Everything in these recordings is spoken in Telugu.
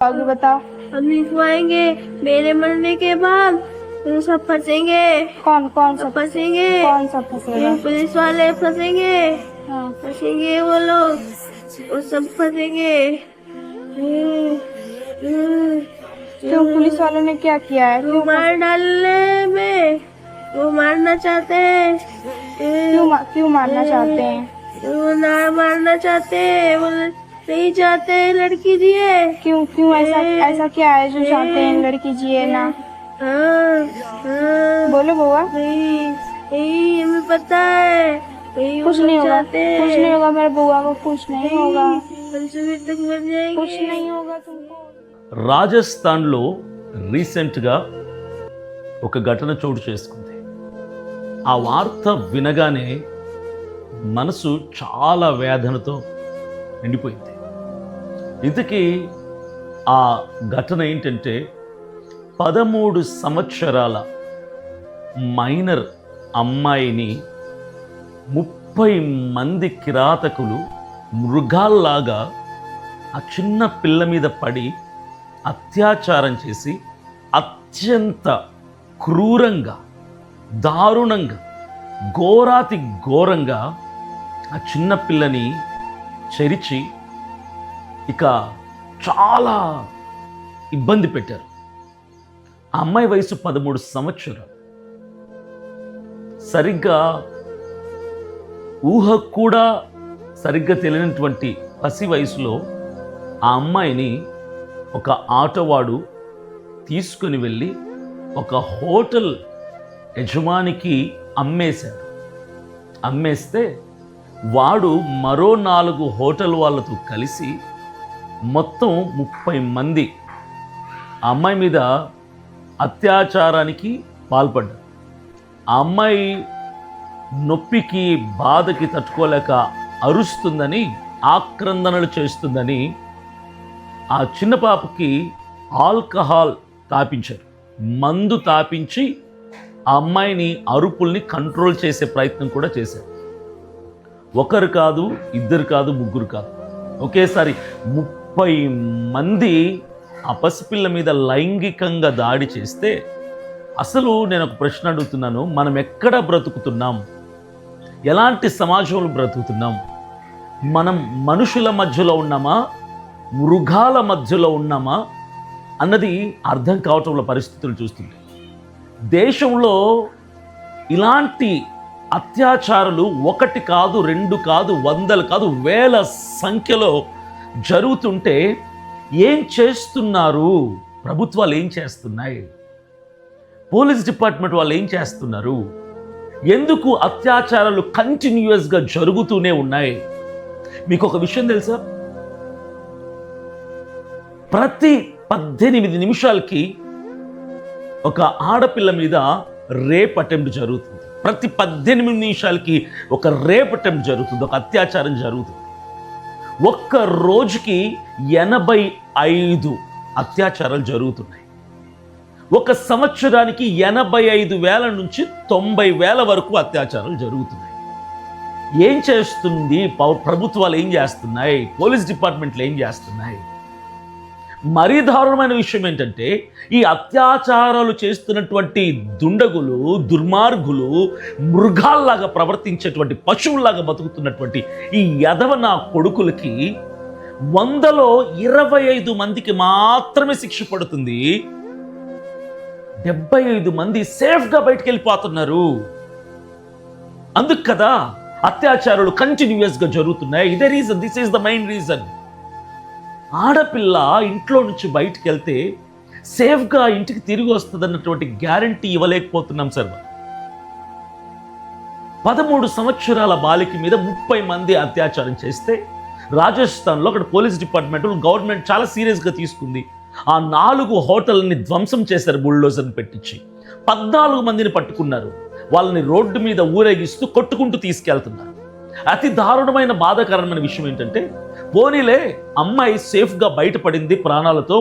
आगे बताओ। हम लिखवाएंगे, मेरे मरने के बाद तो सब फंसेंगे। कौन कौन सब सब फंसेंगे, कौन सब फंसेगा? ये पुलिस वाले फंसेंगे, हाँ। फंसेंगे वो लोग, वो सब फंसेंगे। क्यों पुलिस वालों ने क्या किया है? वो मार डालने में, वो मारना चाहते हैं। क्यों मारना चाहते हैं? वो ना मारना चाहते हैं, वो नहीं चाहते हैं लड़की जिए। क्यों ऐसा क्या है जो चाहते हैं लड़की जिए ना? बोलो बुआ। नहीं हमें पता है, कुछ नहीं होगा, कुछ नहीं होगा मेरे बुआ को, कुछ नहीं होगा, तक मर जाएंगे। कुछ नहीं होगा तुमको। రాజస్థాన్లో రీసెంట్గా ఒక ఘటన చోటు చేసుకుంది. ఆ వార్త వినగానే మనసు చాలా వేదనతో నిండిపోయింది. ఇంతకీ ఆ ఘటన ఏంటంటే 13 సంవత్సరాల మైనర్ అమ్మాయిని 30 మంది కిరాతకులు మృగాల్లాగా ఆ చిన్న పిల్ల మీద పడి అత్యాచారం చేసి అత్యంత క్రూరంగా, దారుణంగా, ఘోరాతి ఘోరంగా ఆ చిన్న పిల్లని చెరిచి ఇక చాలా ఇబ్బంది పెట్టారు. ఆ అమ్మాయి వయసు 13 సంవత్సరాలు. సరిగ్గా ఊహ కూడా సరిగ్గా తెలియనటువంటి పసి వయసులో ఆ అమ్మాయిని ఒక ఆటోవాడు తీసుకుని వెళ్ళి ఒక హోటల్ యజమానికి అమ్మేశాడు. అమ్మేస్తే వాడు మరో 4 హోటల్ వాళ్ళతో కలిసి మొత్తం 30 మంది ఆ అమ్మాయి మీద అత్యాచారానికి పాల్పడ్డారు. ఆ అమ్మాయి నొప్పికి, బాధకి తట్టుకోలేక అరుస్తుందని, ఆక్రందనలు చేస్తుందని ఆ చిన్న పాపకి ఆల్కహాల్ తాపించారు. మందు తాపించి ఆ అమ్మాయిని అరుపుల్ని కంట్రోల్ చేసే ప్రయత్నం కూడా చేశారు. ఒకరు కాదు, ఇద్దరు కాదు, ముగ్గురు కాదు, ఒకేసారి 30 మంది ఆ పసిపిల్ల మీద లైంగికంగా దాడి చేస్తే అసలు నేను ఒక ప్రశ్న అడుగుతున్నాను. మనం ఎక్కడ బ్రతుకుతున్నాం? ఎలాంటి సమాజంలో బ్రతుకుతున్నాం? మనం మనుషుల మధ్యలో ఉన్నామా, మృగాల మధ్యలో ఉన్నామా అన్నది అర్థం కావటంలో పరిస్థితులు చూస్తుంటే దేశంలో ఇలాంటి అత్యాచారాలు 1 కాదు, 2 కాదు, 100 కాదు, 1000 సంఖ్యలో జరుగుతుంటే ఏం చేస్తున్నారు? ప్రభుత్వాలు ఏం చేస్తున్నాయి? పోలీస్ డిపార్ట్మెంట్ వాళ్ళు ఏం చేస్తున్నారు? ఎందుకు అత్యాచారాలు కంటిన్యూస్గా జరుగుతూనే ఉన్నాయి? మీకు ఒక విషయం తెలుసా? ప్రతి 18 నిమిషాలకి ఒక ఆడపిల్ల మీద రేప్ అటెంప్ట్ జరుగుతుంది. ప్రతి 18 నిమిషాలకి ఒక రేప్ అటెంప్ట్ జరుగుతుంది, ఒక అత్యాచారం జరుగుతుంది. ఒక్క రోజుకి 85 అత్యాచారాలు జరుగుతున్నాయి. ఒక సంవత్సరానికి 85,000 నుంచి 90,000 వరకు అత్యాచారాలు జరుగుతున్నాయి. ఏం చేస్తుంది ప్రభుత్వాలు? ఏం చేస్తున్నాయి? పోలీస్ డిపార్ట్మెంట్లు ఏం చేస్తున్నాయి? మరీ దారుణమైన విషయం ఏంటంటే ఈ అత్యాచారాలు చేస్తున్నటువంటి దుండగులు, దుర్మార్గులు, మృగాల్లాగా ప్రవర్తించేటువంటి పశువుల్లాగా బతుకుతున్నటువంటి ఈ యదవ నా కొడుకులకి 100లో 25 మందికి మాత్రమే శిక్ష పడుతుంది. 75 మంది సేఫ్గా బయటికి వెళ్ళిపోతున్నారు. అందుకు కదా అత్యాచారాలు కంటిన్యూస్గా జరుగుతున్నాయి. ఇదే reason, this is the main reason. ఆడపిల్ల ఇంట్లో నుంచి బయటికి వెళ్తే సేఫ్గా ఇంటికి తిరిగి వస్తుంది అన్నటువంటి గ్యారంటీ ఇవ్వలేకపోతున్నాం సార్. 13 సంవత్సరాల బాలిక మీద 30 మంది అత్యాచారం చేస్తే రాజస్థాన్లో అక్కడ పోలీస్ డిపార్ట్మెంట్, గవర్నమెంట్ చాలా సీరియస్గా తీసుకుంది. ఆ 4 హోటల్ని ధ్వంసం చేశారు బుల్డోజర్ని పెట్టించి. 14 మందిని పట్టుకున్నారు. వాళ్ళని రోడ్డు మీద ఊరేగిస్తూ కొట్టుకుంటూ తీసుకెళ్తున్నారు. అతి దారుణమైన, బాధాకరమైన విషయం ఏంటంటే పోనీలే అమ్మాయి సేఫ్గా బయటపడింది ప్రాణాలతో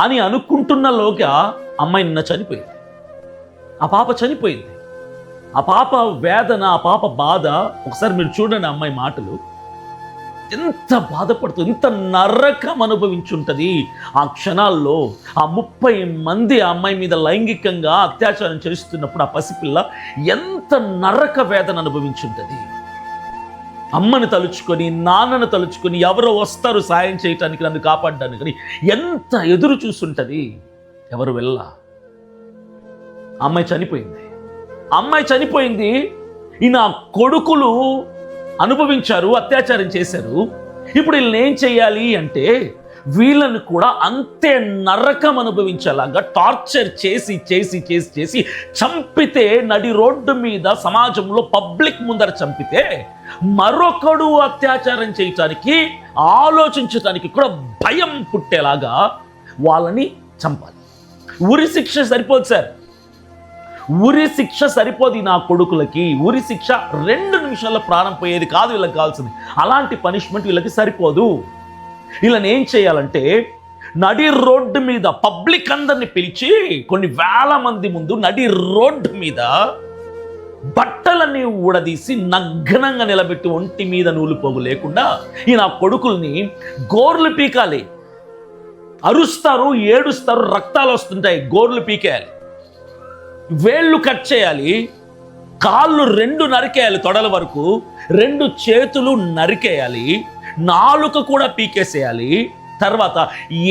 అని అనుకుంటున్నలోగా అమ్మాయి నిన్న చనిపోయింది. ఆ పాప చనిపోయింది. ఆ పాప వేదన, ఆ పాప బాధ ఒకసారి మీరు చూడండి. అమ్మాయి మాటలు, ఎంత బాధపడుతూ ఎంత నరకం అనుభవించుంటుంది ఆ క్షణాల్లో. ఆ 30 మంది ఆ అమ్మాయి మీద లైంగికంగా అత్యాచారం చేస్తున్నప్పుడు ఆ పసిపిల్ల ఎంత నరక వేదన అనుభవించుంటుంది. అమ్మని తలుచుకొని, నాన్నను తలుచుకొని, ఎవరో వస్తారు సాయం చేయటానికి, నన్ను కాపాడడానికి అని ఎంత ఎదురు చూస్తుంటుంది. ఎవరు వెళ్ళా. అమ్మాయి చనిపోయింది. ఈయన కొడుకులు అనుభవించారు, అత్యాచారం చేశారు. ఇప్పుడు వీళ్ళని ఏం చేయాలి అంటే వీళ్ళని కూడా అంతే నరకం అనుభవించేలాగా టార్చర్ చేసి చేసి చేసి చేసి చంపితే, నడి రోడ్డు మీద సమాజంలో పబ్లిక్ ముందర చంపితే, మరొకడు అత్యాచారం చేయటానికి ఆలోచించటానికి కూడా భయం పుట్టేలాగా వాళ్ళని చంపాలి. ఉరి శిక్ష సరిపోదు సార్, ఉరి శిక్ష సరిపోదు నా కొడుకులకి. ఉరి శిక్ష 2 నిమిషాల్లో ప్రాణం పోయేది కాదు వీళ్ళకి కావాల్సింది. అలాంటి పనిష్మెంట్ వీళ్ళకి సరిపోదు. వీళ్ళని ఏం చేయాలంటే నడి రోడ్డు మీద పబ్లిక్ అందరిని పిలిచి కొన్ని వేల మంది ముందు నడి రోడ్డు మీద బట్టలన్నీ ఊడదీసి నగ్నంగా నిలబెట్టి ఒంటి మీద నూలు పోగు లేకుండా ఈ నా కొడుకుల్ని గోర్లు పీకాలి. అరుస్తారు, ఏడుస్తారు, రక్తాలు వస్తుంటాయి, గోర్లు పీకేయాలి. వేళ్ళు కట్ చేయాలి, కాళ్ళు 2 నరికేయాలి తొడల వరకు, 2 చేతులు నరికేయాలి, నాలుక కూడా పీకేసేయాలి. తర్వాత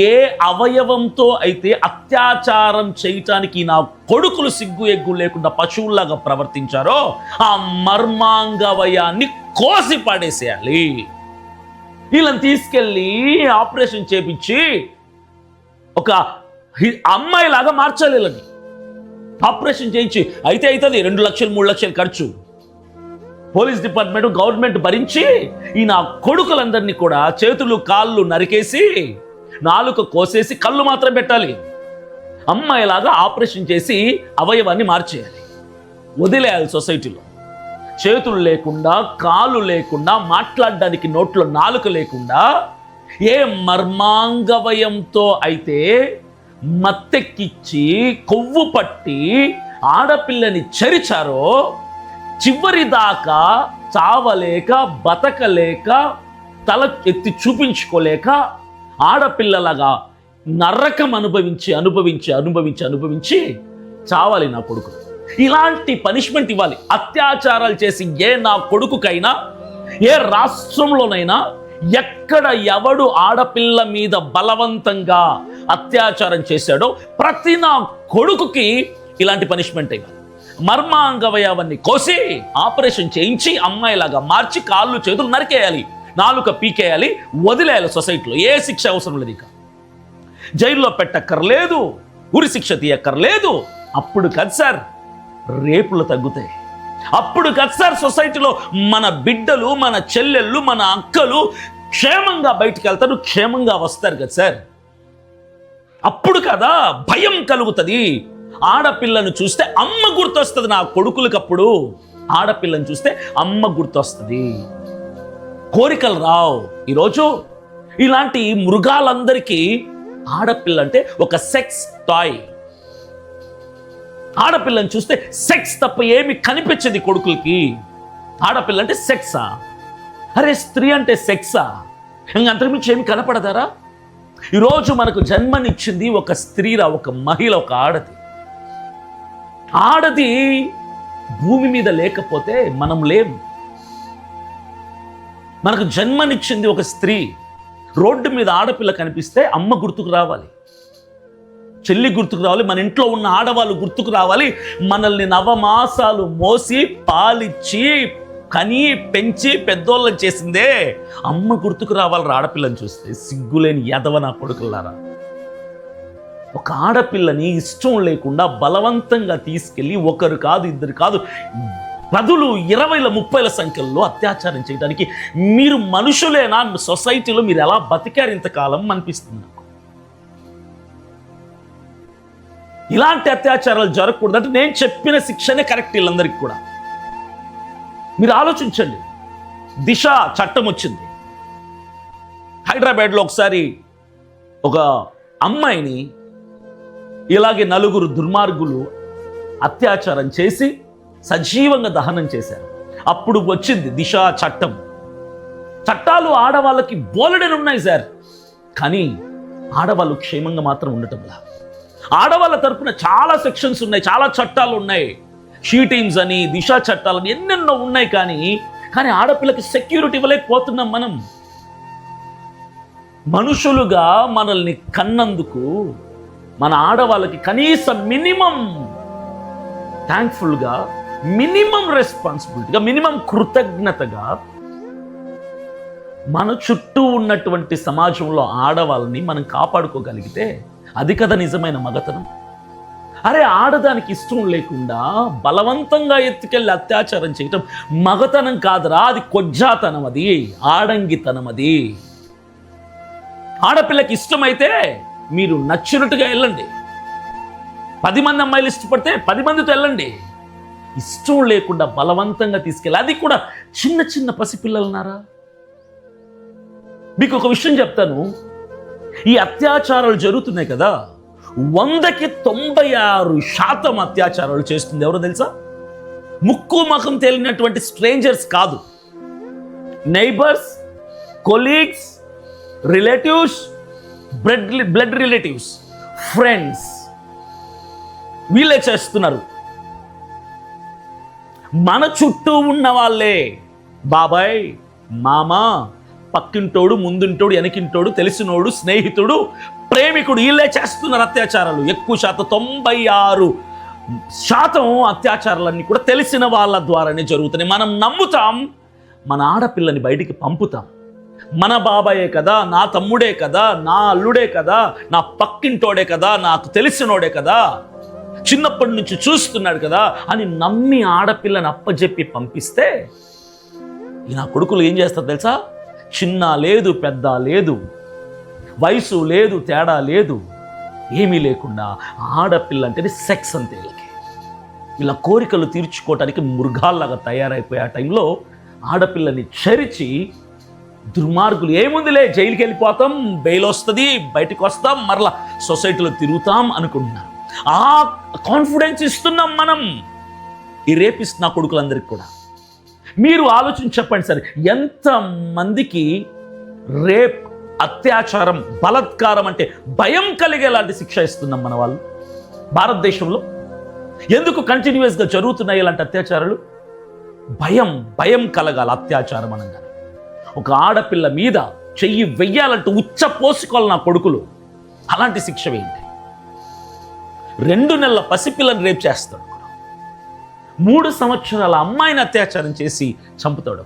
ఏ అవయవంతో అయితే అత్యాచారం చేయటానికి నా కొడుకులు సిగ్గు ఎగ్గు లేకుండా పశువుల్లాగా ప్రవర్తించారో ఆ మర్మాంగవయాన్ని కోసి పాడేసేయాలి. వీళ్ళని తీసుకెళ్ళి ఆపరేషన్ చేపించి ఒక అమ్మాయిలాగా మార్చాలి. వీళ్ళని ఆపరేషన్ చేయించి అయితే అవుతుంది 2 లక్షలు 3 లక్షలు ఖర్చు. పోలీస్ డిపార్ట్మెంట్, గవర్నమెంట్ భరించి ఈ నా కొడుకులందరినీ కూడా చేతులు కాళ్ళు నరికేసి, నాలుక కోసేసి, కళ్ళు మాత్రం పెట్టాలి. అమ్మాయిలాగా ఆపరేషన్ చేసి అవయవాన్ని మార్చేయాలి. వదిలేయాలి సొసైటీలో. చేతులు లేకుండా, కాళ్ళు లేకుండా, మాట్లాడడానికి నోట్లో నాలుక లేకుండా, ఏ మర్మాంగవయంతో అయితే మత్తెక్కిచ్చి కొవ్వు పట్టి ఆడపిల్లని చరిచారో, చివరి దాకా చావలేక, బతకలేక, తల ఎత్తి చూపించుకోలేక ఆడపిల్లలాగా నరకం అనుభవించి అనుభవించి అనుభవించి అనుభవించి చావాలి నా కొడుకు. ఇలాంటి పనిష్మెంట్ ఇవ్వాలి. అత్యాచారాలు చేసి ఏ నా కొడుకుకైనా, ఏ రాష్ట్రంలోనైనా, ఎక్కడ ఎవడు ఆడపిల్ల మీద బలవంతంగా అత్యాచారం చేశాడో ప్రతి నా కొడుకుకి ఇలాంటి పనిష్మెంట్ ఇవ్వాలి. మర్మాంగవయాన్ని కోసి ఆపరేషన్ చేయించి అమ్మాయిలాగా మార్చి కాళ్ళు చేతులు నరికేయాలి, నాలుక పీకేయాలి, వదిలేయాలి సొసైటీలో. ఏ శిక్ష అవసరం లేదు. ఇక జైల్లో పెట్టక్కర్లేదు, ఉరి శిక్ష తీయక్కర్లేదు. అప్పుడు కదా సార్ రేపులు తగ్గుతాయి. అప్పుడు కదా సార్ సొసైటీలో మన బిడ్డలు, మన చెల్లెళ్ళు, మన అక్కలు క్షేమంగా బయటికి వెళ్తారు, క్షేమంగా వస్తారు కదా సార్. అప్పుడు కదా భయం కలుగుతుంది. ఆడపిల్లను చూస్తే అమ్మ గుర్తొస్తుంది నా కొడుకులకి. అప్పుడు ఆడపిల్లను చూస్తే అమ్మ గుర్తొస్తుంది, కోరికలు రావు. ఈరోజు ఇలాంటి మృగాలందరికీ ఆడపిల్ల అంటే ఒక సెక్స్ టాయ్. ఆడపిల్లని చూస్తే సెక్స్ తప్ప ఏమి కనిపించదు కొడుకులకి. ఆడపిల్ల అంటే సెక్సా? అరే స్త్రీ అంటే సెక్సా? అంతకుమించి ఏమి కనపడతారా? ఈరోజు మనకు జన్మనిచ్చింది ఒక స్త్రీరా, ఒక మహిళ, ఒక ఆడది. ఆడది భూమి మీద లేకపోతే మనం లేం. మనకు జన్మనిచ్చింది ఒక స్త్రీ. రోడ్డు మీద ఆడపిల్ల కనిపిస్తే అమ్మ గుర్తుకు రావాలి, చెల్లి గుర్తుకు రావాలి, మన ఇంట్లో ఉన్న ఆడవాళ్ళు గుర్తుకు రావాలి. మనల్ని 9 మాసాలు మోసి పాలిచ్చి కని పెంచి పెద్దోళ్ళని చేసిందే అమ్మ గుర్తుకు రావాలి. ఆడపిల్లని చూస్తే సిగ్గులేని ఎదవ నా కొడుకులారా. ఒక ఆడపిల్లని ఇష్టం లేకుండా బలవంతంగా తీసుకెళ్ళి ఒకరు కాదు, ఇద్దరు కాదు, 10, 20, 30 సంఖ్యల్లో అత్యాచారం చేయడానికి మీరు మనుషులేనా? సొసైటీలో మీరు ఎలా బతికారు ఇంతకాలం అనిపిస్తుంది నాకు. ఇలాంటి అత్యాచారాలు జరగకూడదంటే నేను చెప్పిన శిక్షనే కరెక్ట్ వీళ్ళందరికీ కూడా. మీరు ఆలోచించండి. దిశ చట్టం వచ్చింది. హైదరాబాద్లో ఒకసారి ఒక అమ్మాయిని ఇలాగే 4 దుర్మార్గులు అత్యాచారం చేసి సజీవంగా దహనం చేశారు. అప్పుడు వచ్చింది దిశ చట్టం. చట్టాలు ఆడవాళ్ళకి బోలెడని ఉన్నాయి సార్, కానీ ఆడవాళ్ళు క్షేమంగా మాత్రం ఉండటంలా. ఆడవాళ్ళ తరపున చాలా సెక్షన్స్ ఉన్నాయి, చాలా చట్టాలు ఉన్నాయి, షీ టీమ్స్ అని, దిశ చట్టాలని ఎన్నెన్నో ఉన్నాయి. కానీ ఆడపిల్లకి సెక్యూరిటీ ఇవ్వలేకపోతున్నాం మనం. మనుషులుగా మనల్ని కన్నందుకు మన ఆడవాళ్ళకి కనీసం మినిమం థ్యాంక్ఫుల్గా, మినిమం రెస్పాన్సిబిలిటీగా, మినిమం కృతజ్ఞతగా మన చుట్టూ ఉన్నటువంటి సమాజంలో ఆడవాళ్ళని మనం కాపాడుకోగలిగితే అది కదా నిజమైన మగతనం. అరే, ఆడదానికి ఇష్టం లేకుండా బలవంతంగా ఎత్తుకెళ్ళి అత్యాచారం చేయటం మగతనం కాదురా, అది కొజ్జాతనం, అది ఆడంగితనం. అది ఆడపిల్లకి ఇష్టమైతే మీరు నచ్చినట్టుగా వెళ్ళండి, 10 మంది అమ్మాయిలు ఇష్టపడితే 10 మందితో వెళ్ళండి. ఇష్టం లేకుండా బలవంతంగా తీసుకెళ్ళి, అది కూడా చిన్న చిన్న పసిపిల్లలున్నారా? మీకు ఒక విషయం చెప్తాను, ఈ అత్యాచారాలు జరుగుతున్నాయి కదా, 100కి 96% అత్యాచారాలు చేస్తుంది ఎవరో తెలుసా? ముక్కు ముఖం తెలియనటువంటి స్ట్రేంజర్స్ కాదు, neighbours, colleagues, relatives, blood relatives, friends, వీళ్ళే చేస్తున్నారు. మన చుట్టూ ఉన్న వాళ్ళే, బాబాయ్, మామ, పక్కింటోడు, ముందుంటోడు, వెనకింటోడు, తెలిసినోడు, స్నేహితుడు, ప్రేమికుడు, వీళ్ళే చేస్తున్నారు అత్యాచారాలు. ఎక్కువ శాతం 96% అత్యాచారాలన్నీ కూడా తెలిసిన వాళ్ళ ద్వారానే జరుగుతున్నాయి. మనం నమ్ముతాం, మన ఆడపిల్లని బయటికి పంపుతాం. మన బాబాయే కదా, నా తమ్ముడే కదా, నా అల్లుడే కదా, నా పక్కింటోడే కదా, నాకు తెలిసినోడే కదా, చిన్నప్పటి నుంచి చూస్తున్నాడు కదా అని నమ్మి ఆడపిల్లని అప్పజెప్పి పంపిస్తే ఈ నా కొడుకులు ఏం చేస్తారు తెలుసా? చిన్న లేదు, పెద్ద లేదు, వయసు లేదు, తేడా లేదు, ఏమీ లేకుండా ఆడపిల్ల అంటే సెక్స్ అంతే. వీళ్ళకి ఇలా కోరికలు తీర్చుకోవటానికి మృగాల్లాగా తయారైపోయే ఆ టైంలో ఆడపిల్లని చెరిచి దుర్మార్గులు ఏముందిలే, జైలుకి వెళ్ళిపోతాం, బెయిల్ వస్తుంది, బయటకు వస్తాం, మరలా సొసైటీలో తిరుగుతాం అనుకుంటున్నారు. ఆ కాన్ఫిడెన్స్ ఇస్తున్నాం మనం ఈ రేపిస్ట్ నా కొడుకులందరికీ కూడా. మీరు ఆలోచించి చెప్పండి సార్, ఎంతమందికి రేప్, అత్యాచారం, బలాత్కారం అంటే భయం కలిగేలాంటి శిక్ష ఇస్తున్నాం మన వాళ్ళు భారతదేశంలో? ఎందుకు కంటిన్యూస్గా జరుగుతున్నాయి ఇలాంటి అత్యాచారాలు? భయం కలగాలి. అత్యాచారం అనగానే ఒక ఆడపిల్ల మీద చెయ్యి వెయ్యాలంటూ ఉచ్చ పోసుకోవాలి నా కొడుకులు. అలాంటి శిక్ష వేయండి. 2 నెలల పసిపిల్లని రేప్ చేస్తాడు, 3 సంవత్సరాల అమ్మాయిని అత్యాచారం చేసి చంపుతాడు.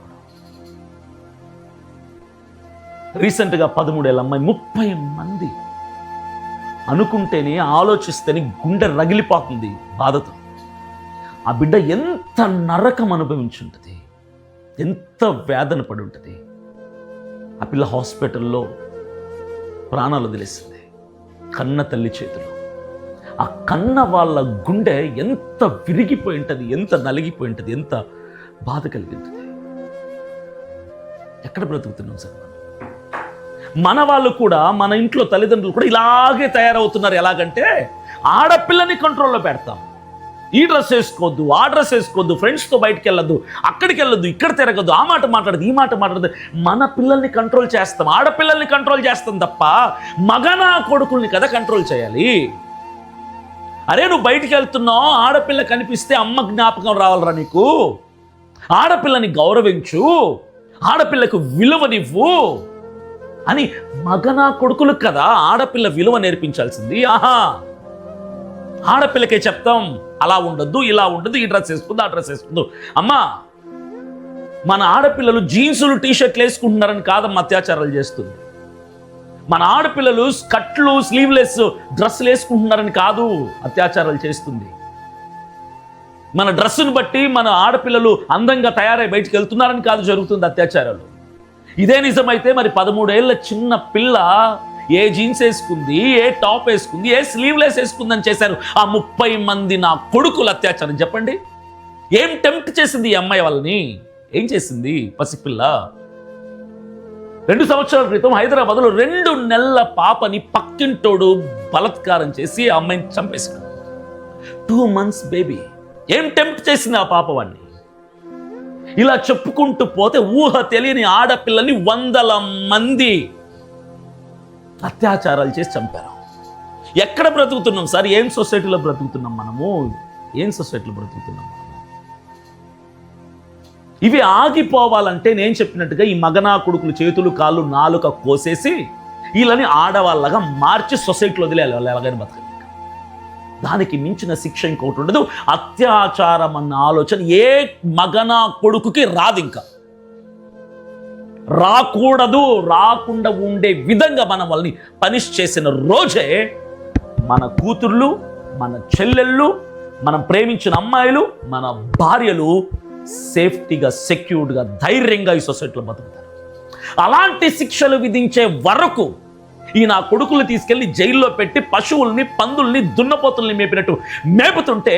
రీసెంట్గా 13 ఏళ్ళ అమ్మాయి, 30 మంది అనుకుంటేనే, ఆలోచిస్తేనే గుండె రగిలిపోతుంది బాధతో. ఆ బిడ్డ ఎంత నరకం అనుభవించుంటుంది, ఎంత వేదన పడి ఉంటుంది. ఆ పిల్ల హాస్పిటల్లో ప్రాణాలు వదిలేసింది, కన్న తల్లి చేతిలో. ఆ కన్న వాళ్ళ గుండె ఎంత విరిగిపోయి ఉంటుంది, ఎంత నలిగిపోయి ఉంటుంది, ఎంత బాధ కలిగి ఉంటుంది. ఎక్కడ బ్రతుకుతున్నాం సార్ మనం? మన వాళ్ళు కూడా, మన ఇంట్లో తల్లిదండ్రులు కూడా ఇలాగే తయారవుతున్నారు. ఎలాగంటే ఆడపిల్లని కంట్రోల్లో పెడతాం. ఈ డ్రెస్ వేసుకోవద్దు, ఆ డ్రెస్ వేసుకోవద్దు, ఫ్రెండ్స్తో బయటికి వెళ్ళొద్దు, అక్కడికి వెళ్ళొద్దు, ఇక్కడ తిరగద్దు, ఆ మాట మాట్లాడదు, ఈ మాట మాట్లాడదు. మన పిల్లల్ని కంట్రోల్ చేస్తాం, ఆడపిల్లల్ని కంట్రోల్ చేస్తాం తప్ప మగనా కొడుకుల్ని కదా కంట్రోల్ చేయాలి. అరే, నువ్వు బయటికి వెళ్తున్నావు, ఆడపిల్ల కనిపిస్తే అమ్మ జ్ఞాపకం రావాలరా నీకు. ఆడపిల్లని గౌరవించు, ఆడపిల్లకు విలువనివ్వు అని మగనా కొడుకులకు కదా ఆడపిల్ల విలువ నేర్పించాల్సింది. ఆడపిల్లకే చెప్తాం, అలా ఉండొద్దు, ఇలా ఉండదు, ఈ డ్రెస్ వేసుకుందు, ఆ డ్రెస్ వేసుకుందు. అమ్మా, మన ఆడపిల్లలు జీన్సులు, టీషర్ట్లు వేసుకుంటున్నారని కాదమ్మా అత్యాచారాలు చేస్తుంది. మన ఆడపిల్లలు స్కర్ట్లు, స్లీవ్లెస్ డ్రెస్సులు వేసుకుంటున్నారని కాదు అత్యాచారాలు చేస్తుంది. మన డ్రెస్సును బట్టి మన ఆడపిల్లలు అందంగా తయారై బయటికి వెళ్తున్నారని కాదు జరుగుతుంది అత్యాచారాలు. ఇదే నిజమైతే మరి 13 ఏళ్ళ చిన్న పిల్ల ఏ జీన్స్ వేసుకుంది, ఏ టాప్ వేసుకుంది, ఏ స్లీవ్లెస్ వేసుకుందని చేశారు ఆ 30 మంది నా కొడుకులు అత్యాచారం. చెప్పండి, ఏం టెంప్ట్ చేసింది ఈ అమ్మాయి వాళ్ళని? ఏం చేసింది పసిపిల్ల? 2 సంవత్సరాల క్రితం హైదరాబాద్లో 2 నెలల పాపని పక్కింటోడు బలాత్కారం చేసి ఆ అమ్మాయిని చంపేశాడు. 2 months బేబీ. ఏం టెంప్ట్ చేసింది ఆ పాప వాడిని? ఇలా చెప్పుకుంటూ పోతే ఊహ తెలియని ఆడపిల్లల్ని 100 మంది అత్యాచారాలు చేసి చంపారు. ఎక్కడ బ్రతుకుతున్నాం సార్? ఏం సొసైటీలో బ్రతుకుతున్నాం మనము? ఏం సొసైటీలో బ్రతుకుతున్నాం మనము? ఇవి ఆగిపోవాలంటే నేను చెప్పినట్టుగా ఈ మగనా కొడుకులు చేతులు కాళ్ళు నాలుక కోసేసి వీళ్ళని ఆడవాళ్ళగా మార్చి సొసైటీలో వదిలేయాలి. వాళ్ళు ఎలాగైనా బతకలేక. దానికి మించిన శిక్ష ఇంకొకటి ఉండదు. అత్యాచారం అన్న ఆలోచన ఏ మగనా కొడుకుకి రాదు, ఇంకా రాకూడదు. రాకుండా ఉండే విధంగా మనం వాళ్ళని పనిష్ చేసిన రోజే మన కూతుర్లు, మన చెల్లెళ్ళు, మనం ప్రేమించిన అమ్మాయిలు, మన భార్యలు సేఫ్టీగా, సెక్యూర్డ్గా, ధైర్యంగా ఈ సొసైటీలో బతుకుతారు. అలాంటి శిక్షలు విధించే వరకు ఈ నా కొడుకులు తీసుకెళ్లి జైల్లో పెట్టి పశువుల్ని, పందుల్ని, దున్నపోతుల్ని మేపినట్టు మేపుతుంటే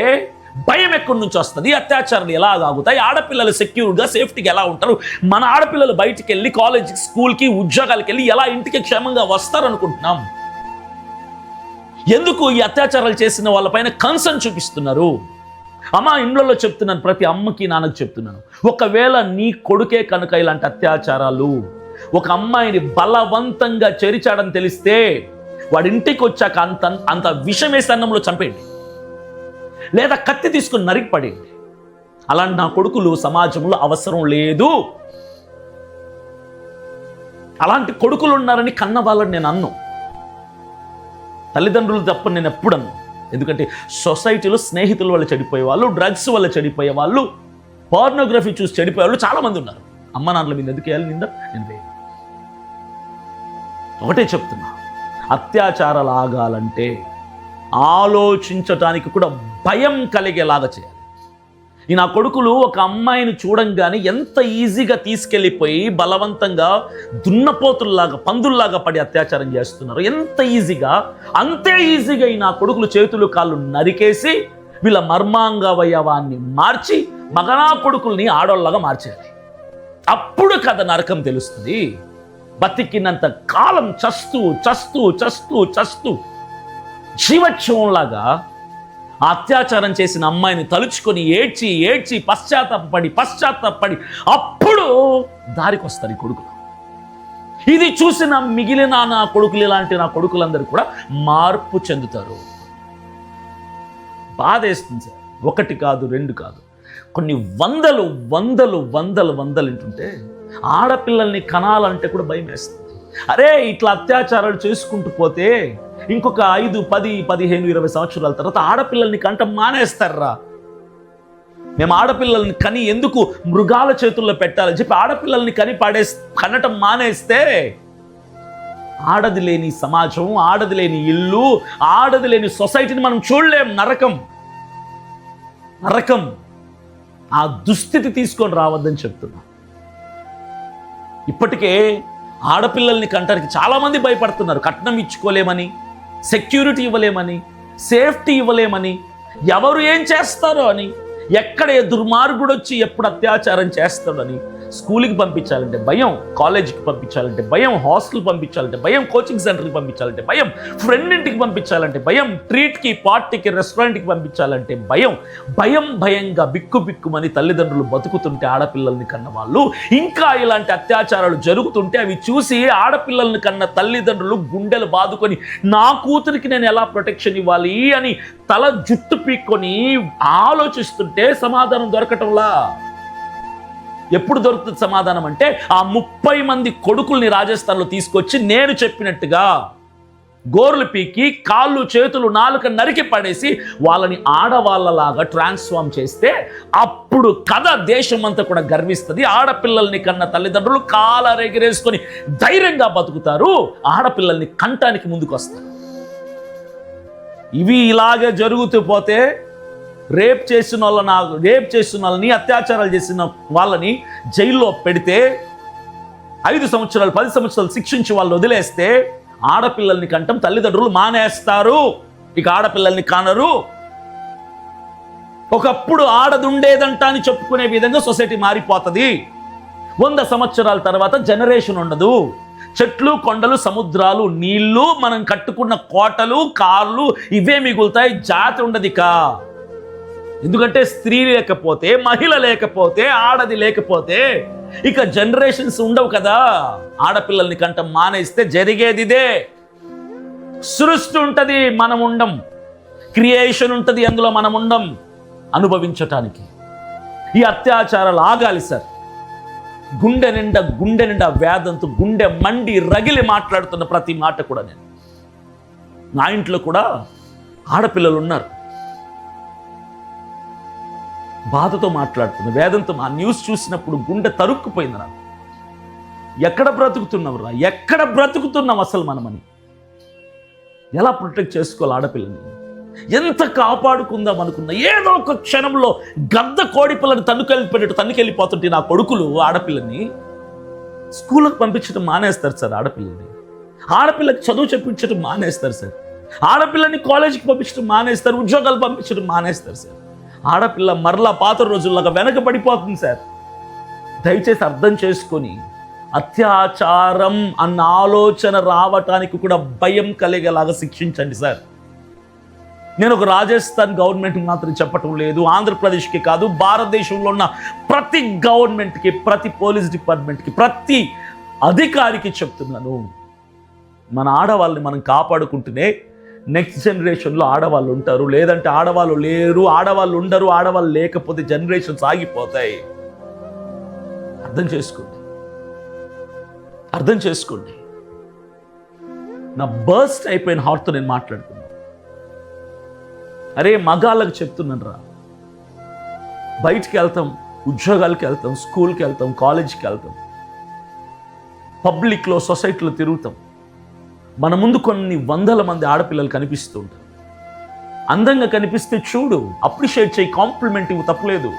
భయం ఎక్కడి నుంచి వస్తుంది? అత్యాచారాలు ఎలా ఆగుతాయి? ఆడపిల్లలు సెక్యూర్గా, సేఫ్టీగా ఎలా ఉంటారు? మన ఆడపిల్లలు బయటికి వెళ్ళి కాలేజీకి, స్కూల్కి, ఉద్యోగాలకి వెళ్ళి ఎలా ఇంటికి క్షేమంగా వస్తారనుకుంటున్నాం? ఎందుకు ఈ అత్యాచారాలు చేసిన వాళ్ళపైన కన్సర్న్ చూపిస్తున్నారు? అమ్మ, ఇండ్లలో చెప్తున్నాను, ప్రతి అమ్మకి నాన్నకి చెప్తున్నాను, ఒకవేళ నీ కొడుకే కనుక ఇలాంటి అత్యాచారాలు ఒక అమ్మాయిని బలవంతంగా చేర్చాడని తెలిస్తే వాడి ఇంటికి వచ్చాక అంత విషం వేసి అన్నంలో చంపేయండి, లేదా కత్తి తీసుకుని నరికి పడేయండి. అలాంటి నా కొడుకులు సమాజంలో అవసరం లేదు. అలాంటి కొడుకులు ఉన్నారని కన్న వాళ్ళని నేను అన్ను, తల్లిదండ్రులు తప్ప నేను ఎప్పుడు అన్ను. ఎందుకంటే సొసైటీలో స్నేహితుల వల్ల చెడిపోయే వాళ్ళు, డ్రగ్స్ వల్ల చెడిపోయే వాళ్ళు, పోర్నోగ్రఫీ చూసి చెడిపోయే వాళ్ళు చాలామంది ఉన్నారు. అమ్మ నాన్నల మీద ఎందుకు వేయాలి నింద? నేను వేయను. ఒకటే చెప్తున్నా, అత్యాచారాలు ఆగాలంటే ఆలోచించటానికి కూడా భయం కలిగేలాగా చేయాలి. ఈ నా కొడుకులు ఒక అమ్మాయిని చూడంగానే ఎంత ఈజీగా తీసుకెళ్ళిపోయి బలవంతంగా దున్నపోతుల్లాగా, పందుల్లాగా పడి అత్యాచారం చేస్తున్నారు. ఎంత ఈజీగా, అంతే ఈజీగా ఈ నా కొడుకులు చేతులు కాళ్ళు నరికేసి వీళ్ళ మర్మాంగవయవాన్ని మార్చి మగనా కొడుకుల్ని ఆడోళ్ళగా మార్చేయాలి. అప్పుడు కదా నరకం తెలుస్తుంది. బతికినంత కాలం చస్తూ చస్తూ చస్తూ చస్తూ జీవోత్సవంలాగా అత్యాచారం చేసిన అమ్మాయిని తలుచుకొని ఏడ్చి ఏడ్చి పశ్చాత్తాపడి అప్పుడు దారికి వస్తారు ఈ కొడుకులు. ఇది చూసిన మిగిలిన నా కొడుకులు, ఇలాంటి నా కొడుకులందరూ కూడా మార్పు చెందుతారు. బాధేస్తుంది సార్. 1 కాదు, 2 కాదు, కొన్ని వందలు వింటుంటే ఆడపిల్లల్ని కనాలంటే కూడా భయం వేస్తుంది. అరే, ఇట్లా అత్యాచారాలు చేసుకుంటూ పోతే ఇంకొక 5, 10, 15, 20 సంవత్సరాల తర్వాత ఆడపిల్లల్ని కంటం మానేస్తారా? మేము ఆడపిల్లల్ని కని ఎందుకు మృగాల చేతుల్లో పెట్టాలని చెప్పి ఆడపిల్లల్ని కనటం మానేస్తే ఆడది లేని సమాజం, ఆడది లేని ఇల్లు, ఆడది లేని సొసైటీని మనం చూడలేం. నరకం. ఆ దుస్థితి తీసుకొని రావద్దని చెప్తున్నా. ఇప్పటికే ఆడపిల్లల్ని కంటానికి చాలామంది భయపడుతున్నారు. కట్నం ఇచ్చుకోలేమని, సెక్యూరిటీ ఇవ్వలేమని, సేఫ్టీ ఇవ్వలేమని, ఎవరు ఏం చేస్తారో అని, ఎక్కడ ఏ దుర్మార్గుడు వచ్చి ఎప్పుడు అత్యాచారం చేస్తాడని. స్కూల్కి పంపించాలంటే భయం, కాలేజీకి పంపించాలంటే భయం, హాస్టల్కి పంపించాలంటే భయం, కోచింగ్ సెంటర్కి పంపించాలంటే భయం, ఫ్రెండ్ ఇంటికి పంపించాలంటే భయం, ట్రీట్కి, పార్టీకి, రెస్టారెంట్కి పంపించాలంటే భయంగా బిక్కుమని తల్లిదండ్రులు బతుకుతుంటే ఆడపిల్లల్ని కన్న వాళ్ళు, ఇంకా ఇలాంటి అత్యాచారాలు జరుగుతుంటే అవి చూసి ఆడపిల్లల్ని కన్న తల్లిదండ్రులు గుండెలు బాదుకొని నా కూతురికి నేను ఎలా ప్రొటెక్షన్ ఇవ్వాలి అని తల జుట్టు పీక్కొని ఆలోచిస్తుంటే సమాధానం దొరకటంలా. ఎప్పుడు దొరుకుతుంది సమాధానం అంటే, ఆ 30 మంది కొడుకుల్ని రాజస్థాన్లో తీసుకొచ్చి నేను చెప్పినట్టుగా గోర్లు పీకి కాళ్ళు, చేతులు, నాలుక నరికి పడేసి వాళ్ళని ఆడవాళ్ళలాగా ట్రాన్స్ఫార్మ్ చేస్తే అప్పుడు కథ దేశమంతా కూడా గర్విస్తుంది. ఆడపిల్లల్ని కన్న తల్లిదండ్రులు కాలరెగిరేసుకొని ధైర్యంగా బతుకుతారు, ఆడపిల్లల్ని కంటానికి ముందుకు వస్తారు. ఇవి ఇలాగే జరుగుతూ పోతే రేప్ చేసిన వాళ్ళని, అత్యాచారాలు చేసిన వాళ్ళని జైల్లో పెడితే 5 సంవత్సరాలు 10 సంవత్సరాలు శిక్షించి వాళ్ళు వదిలేస్తే ఆడపిల్లల్ని కంటం తల్లిదండ్రులు మానేస్తారు. ఇక ఆడపిల్లల్ని కానరు. ఒకప్పుడు ఆడదుండేదంట అని చెప్పుకునే విధంగా సొసైటీ మారిపోతుంది. 100 సంవత్సరాల తర్వాత జనరేషన్ ఉండదు. చెట్లు, కొండలు, సముద్రాలు, నీళ్లు, మనం కట్టుకున్న కోటలు, కార్లు ఇవే మిగులుతాయి. జాతి ఉండదిక. ఎందుకంటే స్త్రీ లేకపోతే, మహిళ లేకపోతే, ఆడది లేకపోతే ఇక జనరేషన్స్ ఉండవు కదా. ఆడపిల్లల్ని కంటం మానేస్తే జరిగేది ఇదే. సృష్టి ఉంటుంది, మనం ఉండం. క్రియేషన్ ఉంటుంది, అందులో మనం ఉండం అనుభవించటానికి. ఈ అత్యాచారాలు ఆగాలి సార్. గుండె నిండా వేదంతో గుండె మండి రగిలి మాట్లాడుతున్న ప్రతి మాట కూడా నేను. నా ఇంట్లో కూడా ఆడపిల్లలు ఉన్నారు, బాధతో మాట్లాడుతున్న, వేదంతో. ఆ న్యూస్ చూసినప్పుడు గుండె తరుక్కుపోయింది నాకు. ఎక్కడ బ్రతుకుతున్నాం అసలు మనమని? ఎలా ప్రొటెక్ట్ చేసుకోవాలి ఆడపిల్లని? ఎంత కాపాడుకుందాం అనుకున్నా ఏదో ఒక క్షణంలో గద్ద కోడి పిల్లని తన్నుకెళ్ళిపోతుంటే నా కొడుకులు ఆడపిల్లని స్కూల్కి పంపించడం మానేస్తారు సార్. ఆడపిల్లకి చదువు చెప్పించడం మానేస్తారు సార్. ఆడపిల్లని కాలేజీకి పంపించడం మానేస్తారు, ఉద్యోగాలు పంపించడం మానేస్తారు సార్. ఆడపిల్ల మరలా పాత రోజుల్లాగా వెనకబడిపోతుంది సార్. దయచేసి అర్థం చేసుకొని, అత్యాచారం అన్న ఆలోచన రావటానికి కూడా భయం కలిగేలాగా శిక్షించండి సార్. నేను ఒక రాజస్థాన్ గవర్నమెంట్ మాత్రం చెప్పటం లేదు, ఆంధ్రప్రదేశ్కి కాదు, భారతదేశంలో ఉన్న ప్రతి గవర్నమెంట్కి, ప్రతి పోలీస్ డిపార్ట్మెంట్కి, ప్రతి అధికారికి చెప్తున్నాను. మన ఆడవాళ్ళని మనం కాపాడుకుంటూనే నెక్స్ట్ జనరేషన్లో ఆడవాళ్ళు ఉంటారు. లేదంటే ఆడవాళ్ళు లేరు, ఆడవాళ్ళు ఉండరు. ఆడవాళ్ళు లేకపోతే జనరేషన్స్ ఆగిపోతాయి. అర్థం చేసుకోండి. నా బర్స్ట్ అయిపోయిన హార్ట్తో నేను మాట్లాడుతున్నాను. అరే మగాళ్ళకి చెప్తున్నాను రా, బయటికి వెళ్తాం, ఉద్యోగాలకి వెళ్తాం, స్కూల్కి వెళ్తాం, కాలేజీకి వెళ్తాం, పబ్లిక్లో సొసైటీలో తిరుగుతాం. మన ముందు కొన్ని వందల మంది ఆడపిల్లలు కనిపిస్తూ ఉంటారు. అందంగా కనిపిస్తే చూడు, అప్రిషియేట్ చేయి, కాంప్లిమెంట్ ఇవ్వు, తప్పలేదు.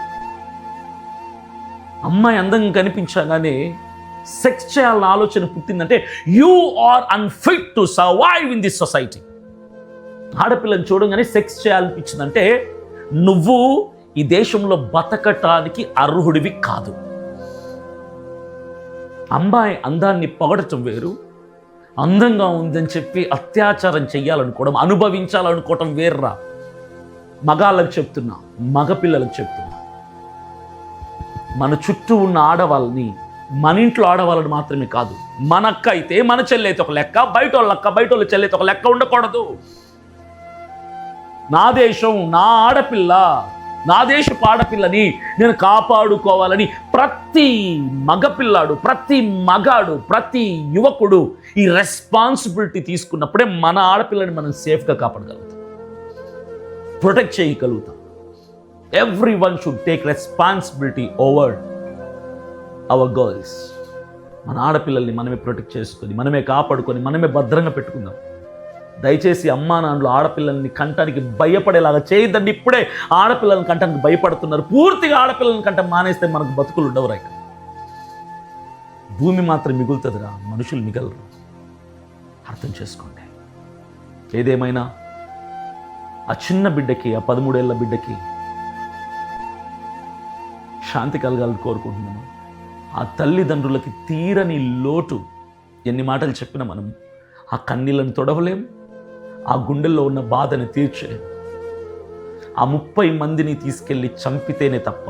అమ్మాయి అందంగా కనిపించగానే సెక్స్ చేయాలన్న ఆలోచన పుట్టిందంటే you are unfit to survive in this society. ఆడపిల్లని చూడగానే సెక్స్ చేయాలనిపించిందంటే నువ్వు ఈ దేశంలో బతకటానికి అర్హుడివి కాదు. అమ్మాయి అందాన్ని పొగడటం వేరు, అందంగా ఉందని చెప్పి అత్యాచారం చెయ్యాలనుకోవడం, అనుభవించాలనుకోవటం వేర్రా. మగాళ్ళకి చెప్తున్నా, మగపిల్లలకు చెప్తున్నా, మన చుట్టూ ఉన్న ఆడవాళ్ళని, మన ఇంట్లో ఆడవాళ్ళని మాత్రమే కాదు, మన అక్క అయితే మన చెల్లి అయితే ఒక లెక్క, బయట వాళ్ళ చెల్లి అయితే ఒక లెక్క ఉండకూడదు. నా దేశం, నా ఆడపిల్ల, నా దేశపు ఆడపిల్లని నేను కాపాడుకోవాలని ప్రతి మగపిల్లాడు, ప్రతి మగాడు, ప్రతి యువకుడు ఈ రెస్పాన్సిబిలిటీ తీసుకున్నప్పుడే మన ఆడపిల్లని మనం సేఫ్గా కాపాడగలుగుతాం, ప్రొటెక్ట్ చేయగలుగుతాం. Every one should take responsibility over our girls. మన ఆడపిల్లల్ని మనమే ప్రొటెక్ట్ చేసుకొని, మనమే కాపాడుకొని, మనమే భద్రంగా పెట్టుకుందాం. దయచేసి అమ్మా నాన్నలు ఆడపిల్లల్ని కంటానికి భయపడేలాగా చేయొద్దండి. ఇప్పుడే ఆడపిల్లల్ని కంటానికి భయపడుతున్నారు. పూర్తిగా ఆడపిల్లల్ని కంట మానేస్తే మనకు బతుకులు ఉండవురా. ఇక భూమి మాత్రం మిగులుతుందిరా, మనుషులు మిగలరు. అర్థం చేసుకోండి. ఏదేమైనా ఆ చిన్న బిడ్డకి, ఆ 13 ఏళ్ల బిడ్డకి శాంతి కలగాలని కోరుకుంటున్నాను. ఆ తల్లిదండ్రులకి తీరని లోటు. ఎన్ని మాటలు చెప్పినా మనం ఆ కన్నీళ్ళను తొడవలేం, ఆ గుండెల్లో ఉన్న బాధని తీర్చలేం. ఆ 30 మందిని తీసుకెళ్ళి చంపితేనే తప్ప,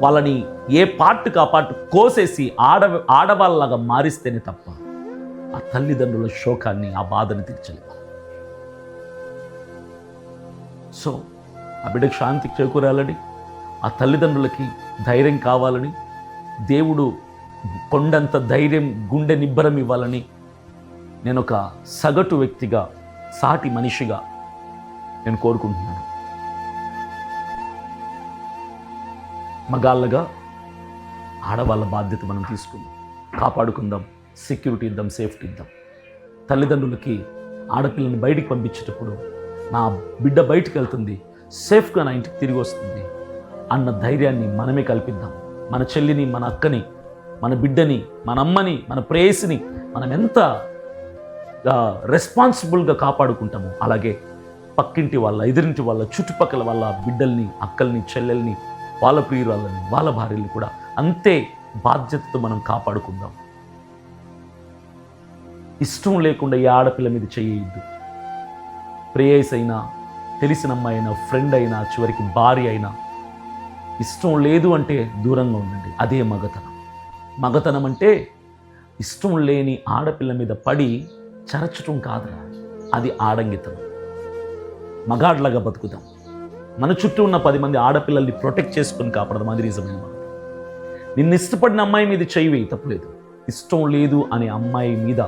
వాళ్ళని ఏ పార్ట్కి ఆ పార్ట్ కోసేసి ఆడవాళ్ళలాగా మారిస్తేనే తప్ప ఆ తల్లిదండ్రుల శోకాన్ని, ఆ బాధని తీర్చలేము. సో ఆ బిడ్డకు శాంతికి చేకూరాలని, ఆ తల్లిదండ్రులకి ధైర్యం కావాలని, దేవుడు కొండంత ధైర్యం, గుండె నిబ్బరం ఇవ్వాలని నేను ఒక సగటు వ్యక్తిగా, సాటి మనిషిగా నేను కోరుకుంటున్నాను. మగాళ్ళగా ఆడవాళ్ళ బాధ్యత మనం తీసుకుందాం, కాపాడుకుందాం, సెక్యూరిటీ ఇద్దాం, సేఫ్టీ ఇద్దాం. తల్లిదండ్రులకి ఆడపిల్లని బయటికి పంపించేటప్పుడు నా బిడ్డ బయటికి వెళ్తుంది, సేఫ్గా నా ఇంటికి తిరిగి వస్తుంది అన్న ధైర్యాన్ని మనమే కల్పిద్దాం. మన చెల్లిని, మన అక్కని, మన బిడ్డని, మన అమ్మని, మన ప్రేయసిని మనం ఎంత రెస్పాన్సిబుల్గా కాపాడుకుంటాము, అలాగే పక్కింటి వాళ్ళ, ఎదురింటి వాళ్ళ, చుట్టుపక్కల వాళ్ళ బిడ్డల్ని, అక్కల్ని, చెల్లెల్ని, వాళ్ళ ప్రియురాళ్ళని, వాళ్ళ భార్యల్ని కూడా అంతే బాధ్యతతో మనం కాపాడుకుందాం. ఇష్టం లేకుండా ఏ ఆడపిల్ల మీద చేయొద్దు. ప్రేయస్ అయినా, తెలిసిన అమ్మాయి అయినా, ఫ్రెండ్ అయినా, చివరికి భార్య అయినా ఇష్టం లేదు అంటే దూరంగా ఉండండి. అదే మగతనం. మగతనం అంటే ఇష్టం లేని ఆడపిల్ల మీద పడి చరచటం కాదురా, అది ఆడంగితనం. మగాడ్లాగా బతుకుదాం. మన చుట్టూ ఉన్న 10 మంది ఆడపిల్లల్ని ప్రొటెక్ట్ చేసుకొని కాపాడదాం. అది నిజమైన మగతనం. నిన్ను ఇష్టపడిన అమ్మాయి మీద చెయ్యి వేయి, తప్పులేదు. ఇష్టం లేదు అనే అమ్మాయి మీద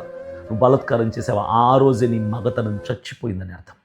నువ్వు బలాత్కారం చేసావా, ఆ రోజే నీ మగతనం చచ్చిపోయిందని అర్థం.